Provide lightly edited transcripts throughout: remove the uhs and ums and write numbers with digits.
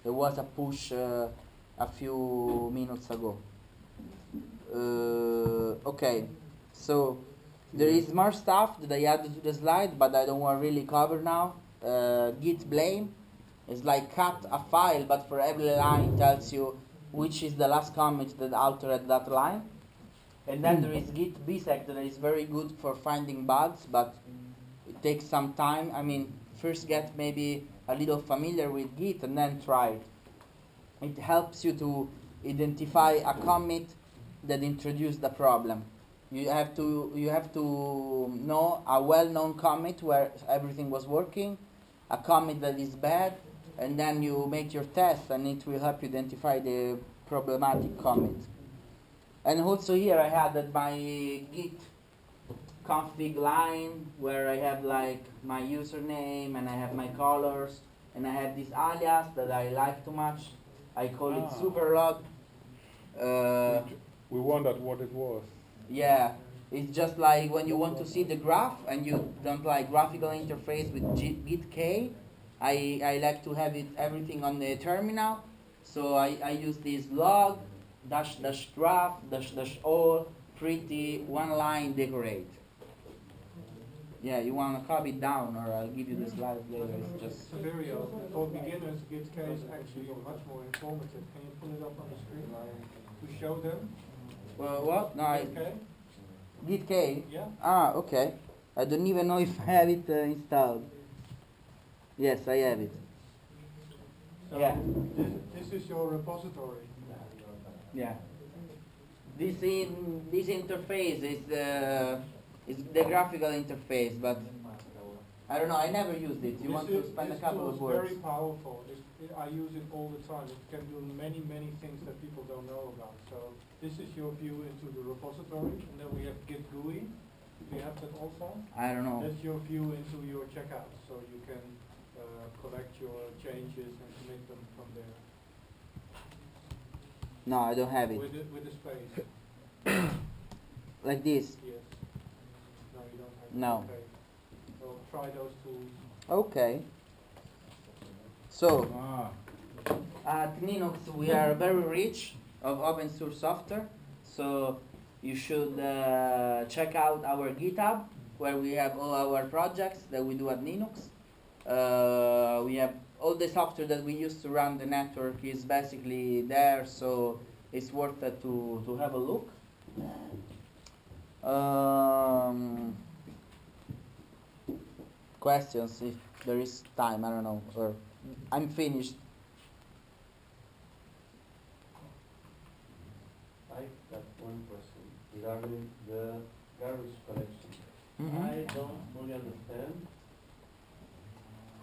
There was a push a few minutes ago. Okay, so there is more stuff that I added to the slide, but I don't want to really cover now. Git blame is like cut a file, but for every line tells you which is the last commit that altered that line. And then there is git bisect that is very good for finding bugs, but it takes some time. I mean, first get maybe a little familiar with Git and then try it. It helps you to identify a commit that introduced the problem. You have to know a well-known commit where everything was working, a commit that is bad, and then you make your test and it will help you identify the problematic commit. And also here I added my git config line where I have like my username and I have my colors and I have this alias that I like too much. I call it superlog. We wondered what it was. Yeah, it's just like when you want to see the graph and you don't like graphical interface with git k. I like to have everything on the terminal, so I use this log -- graph -- all pretty one line decorate. Yeah, you want to copy it down, or I'll give you the slides later. It's just for beginners, git k is actually much more informative. Can you pull it up on the screen to show them? well, what? No, Git k? git k. Yeah. Ah, okay. I don't even know if I have it installed. Yes, I have it. So Yeah. This is your repository. Yeah. This interface is the graphical interface, but I don't know. I never used it. You want to spend a couple of words? This tool is very powerful. I use it all the time. It can do many things that people don't know about. So this is your view into the repository, and then we have Git GUI. Do you have that also? I don't know. That's your view into your checkout, so you can collect your changes and commit them from there. No, I don't have it. With the space. Like this. Yes. No, you don't have it. No. Okay. So try those tools. Okay. So at Linux we are very rich of open source software. So you should check out our GitHub where we have all our projects that we do at Linux. We have all the software that we use to run the network is basically there, so it's worth it to have a look. Questions if there is time, I don't know, or I'm finished. I got one question regarding the garbage collection. Mm-hmm. I don't fully understand.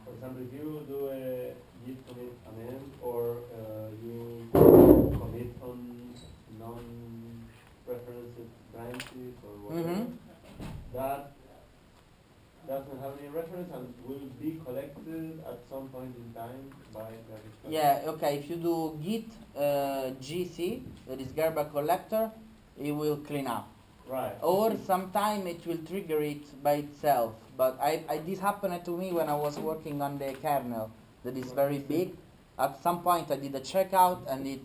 For example, if you do a git commit amend or you commit on non-referenced branches or whatever, that doesn't have any reference and will be collected at some point in time by garbage collector. Yeah, okay, if you do git gc, that is garbage collector, it will clean up. Right. Or sometime it will trigger it by itself. But this happened to me when I was working on the kernel that is very big. At some point I did a checkout and it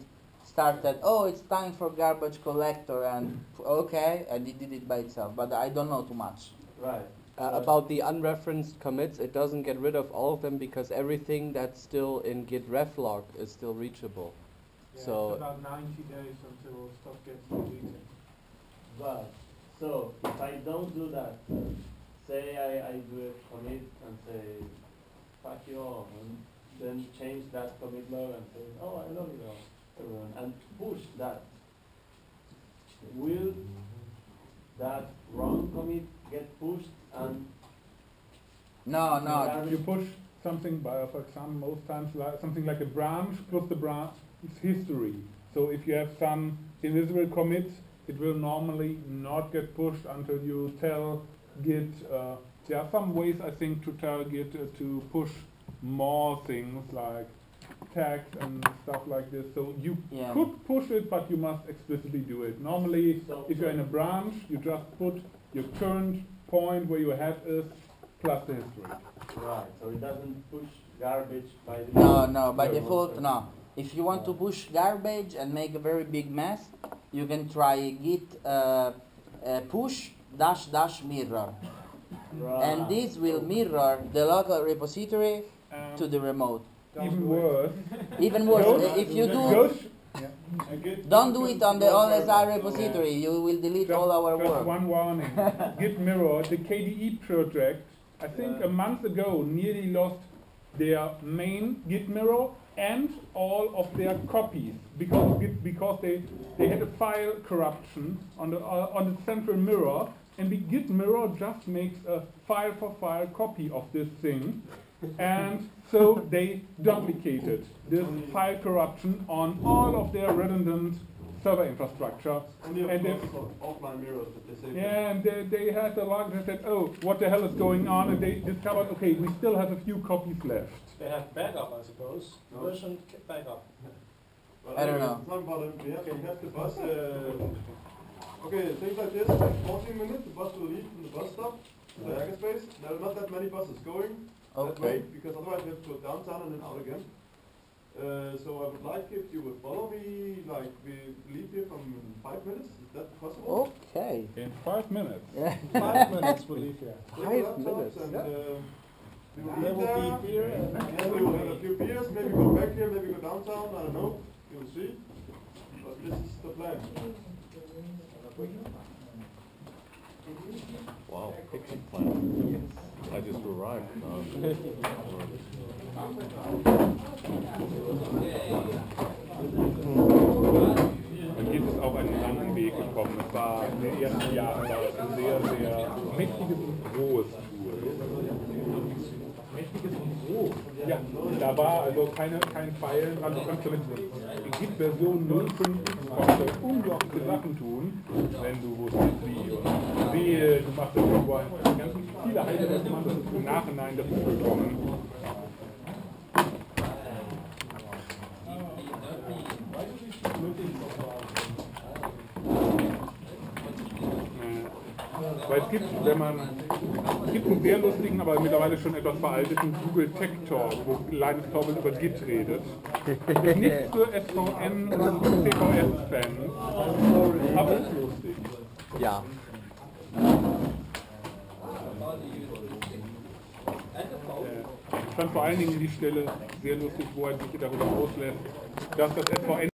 started, oh, it's time for garbage collector, and okay, and it did it by itself. But I don't know too much. Right. About the unreferenced commits, it doesn't get rid of all of them because everything that's still in git reflog is still reachable. Yeah, So it's about 90 days until stuff gets deleted. But, so, if I don't do that, say I do a commit and say, fuck you all, and then change that commit log and say, oh, I love you all, everyone, and push that, will that wrong commit get pushed and... No, If you push something by, for example, most times something like a branch plus the branch is history. So if you have some invisible commits, it will normally not get pushed until you tell Git. There are some ways, I think, to tell Git to push more things like tags and stuff like this. So you could push it, but you must explicitly do it. Normally, if you're in a branch, you just put your current point where your head is plus the history. Right, so it doesn't push garbage by default? No, by default, no. If you want to push garbage and make a very big mess, you can try git push -- mirror. Right. And this will mirror the local repository to the remote. Even worse. Even worse, Ghost- if you do, Ghost- don't do it on the OSR repository, you will delete all our just work. one warning. Git mirror, the KDE project, I think a month ago nearly lost their main Git mirror and all of their copies because they had a file corruption on the central mirror, and the Git mirror just makes a file for file copy of this thing, and so they duplicated this file corruption on all of their redundant server infrastructure. Only And they, offline mirrors that they say. yeah, and they had a log that said, oh, what the hell is going on? And they discovered, okay, we still have a few copies left. They have backup, I suppose. No. Version backup. Well, I don't anyway, know. it's not important. We have the bus. Okay, things like this. 14 minutes, the bus will leave from the bus stop to the hackerspace. There are not that many buses going that way, Okay. because otherwise we have to go downtown and then out again. So I would like if you would follow me, like we leave here from 5 minutes. Is that possible? Okay. In 5 minutes. Yeah. 5 minutes we'll leave here. Take 5 the laptops minutes, and yeah. we will There eat will there. be beer and Yeah, we will have a few beers, maybe go back here, maybe go downtown, I don't know, we will see. But this is the plan. Wow, picture plan. I just arrived. Und hier ist auch einen anderen Weg gekommen. Es war in den ersten Jahren war es ein sehr, sehr mächtiges und rohes Tool. Mächtiges und roh. Ja, da war also kein Pfeilen dran, du kannst damit Git Version 05 konnte unglaubliche Sachen tun, wenn du wusstest wie. Und wehe, du machst das irgendwo ein. Ganz viele Heile, das man das im Nachhinein dazu bekommen. Weil es gibt, es gibt einen sehr lustigen, aber mittlerweile schon etwas veralteten Google Tech Talk, wo Linus Torvalds über Git redet. Das ist nicht für SVN und CVS-Fans, aber es ist lustig. Ja. Ich fand vor allen Dingen die Stelle sehr lustig, wo er sich darüber auslässt, dass das SVN